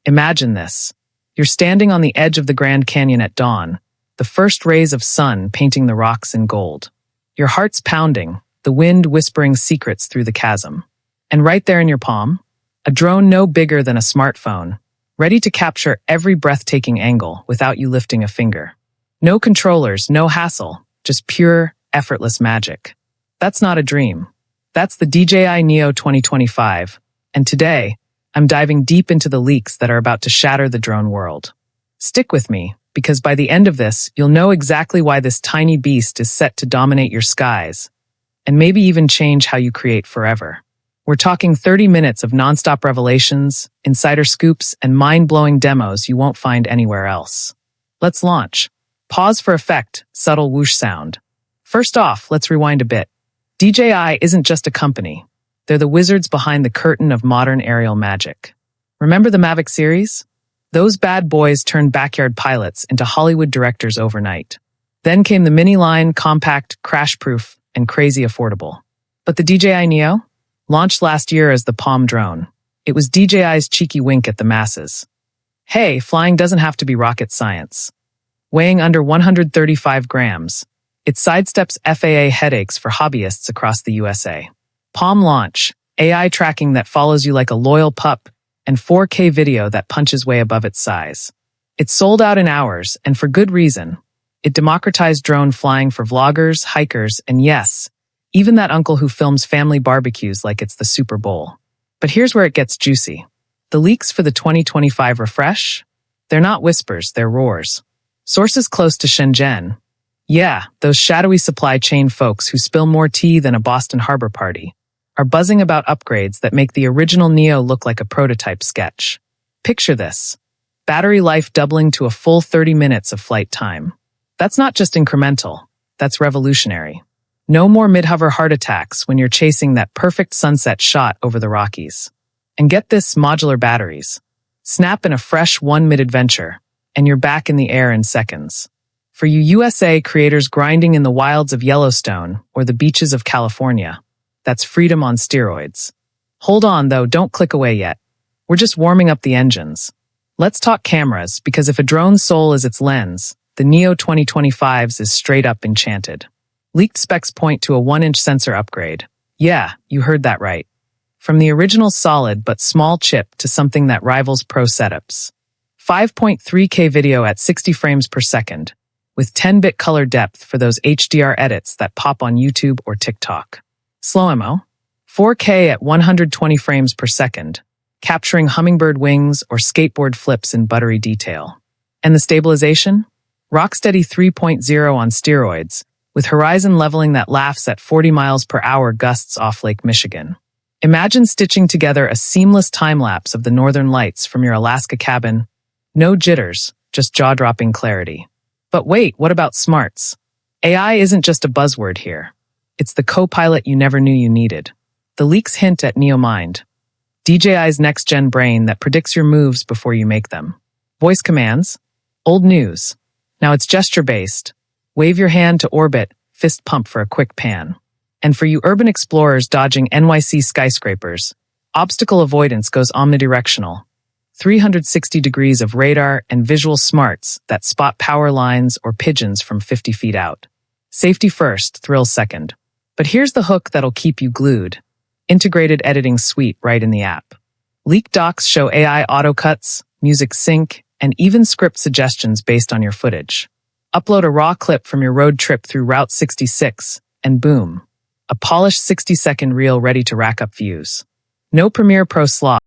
Imagine this. You're standing on the edge of the Grand Canyon at dawn, the first rays of sun painting the rocks in gold. Your heart's pounding, the wind whispering secrets through the chasm. And right there in your palm, a drone no bigger than a smartphone, ready to capture every breathtaking angle without you lifting a finger. No controllers, no hassle, just pure, effortless magic. That's not a dream. That's the DJI Neo 2025, and today, I'm diving deep into the leaks that are about to shatter the drone world. Stick with me, because by the end of this, you'll know exactly why this tiny beast is set to dominate your skies, and maybe even change how you create forever. We're talking 30 minutes of nonstop revelations, insider scoops, and mind-blowing demos you won't find anywhere else. Let's launch. Pause for effect, subtle whoosh sound. First off, let's rewind a bit. DJI isn't just a company. They're the wizards behind the curtain of modern aerial magic. Remember the Mavic series? Those bad boys turned backyard pilots into Hollywood directors overnight. Then came the Mini line, compact, crash-proof, and crazy affordable. But the DJI Neo? Launched last year as the Palm drone. It was DJI's cheeky wink at the masses. Hey, flying doesn't have to be rocket science. Weighing under 135 grams, it sidesteps FAA headaches for hobbyists across the USA. Palm launch, AI tracking that follows you like a loyal pup, and 4K video that punches way above its size. It sold out in hours, and for good reason. It democratized drone flying for vloggers, hikers, and yes, even that uncle who films family barbecues like it's the Super Bowl. But here's where it gets juicy. The leaks for the 2025 refresh? They're not whispers, they're roars. Sources close to Shenzhen. Yeah, those shadowy supply chain folks who spill more tea than a Boston Harbor party are buzzing about upgrades that make the original Neo look like a prototype sketch. Picture this. Battery life doubling to a full 30 minutes of flight time. That's not just incremental, that's revolutionary. No more mid-hover heart attacks when you're chasing that perfect sunset shot over the Rockies. And get this, modular batteries. Snap in a fresh 1 mid-adventure, and you're back in the air in seconds. For you USA creators grinding in the wilds of Yellowstone or the beaches of California, that's freedom on steroids. Hold on, though, don't click away yet. We're just warming up the engines. Let's talk cameras, because if a drone's soul is its lens, the Neo 2025's is straight up enchanted. Leaked specs point to a 1-inch sensor upgrade. Yeah, you heard that right. From the original solid but small chip to something that rivals pro setups. 5.3K video at 60 frames per second, with 10-bit color depth for those HDR edits that pop on YouTube or TikTok. Slow-mo, 4K at 120 frames per second, capturing hummingbird wings or skateboard flips in buttery detail. And the stabilization? Rocksteady 3.0 on steroids, with horizon leveling that laughs at 40 miles per hour gusts off Lake Michigan. Imagine stitching together a seamless time-lapse of the northern lights from your Alaska cabin. No jitters, just jaw-dropping clarity. But wait, what about smarts? AI isn't just a buzzword here. It's the co-pilot you never knew you needed. The leaks hint at NeoMind, DJI's next-gen brain that predicts your moves before you make them. Voice commands? Old news. Now it's gesture-based. Wave your hand to orbit, fist pump for a quick pan. And for you urban explorers dodging NYC skyscrapers, obstacle avoidance goes omnidirectional. 360 degrees of radar and visual smarts that spot power lines or pigeons from 50 feet out. Safety first, thrill second. But here's the hook that'll keep you glued. Integrated editing suite right in the app. Leaked docs show AI auto cuts, music sync, and even script suggestions based on your footage. Upload a raw clip from your road trip through Route 66, and boom, a polished 60-second reel ready to rack up views. No Premiere Pro slog.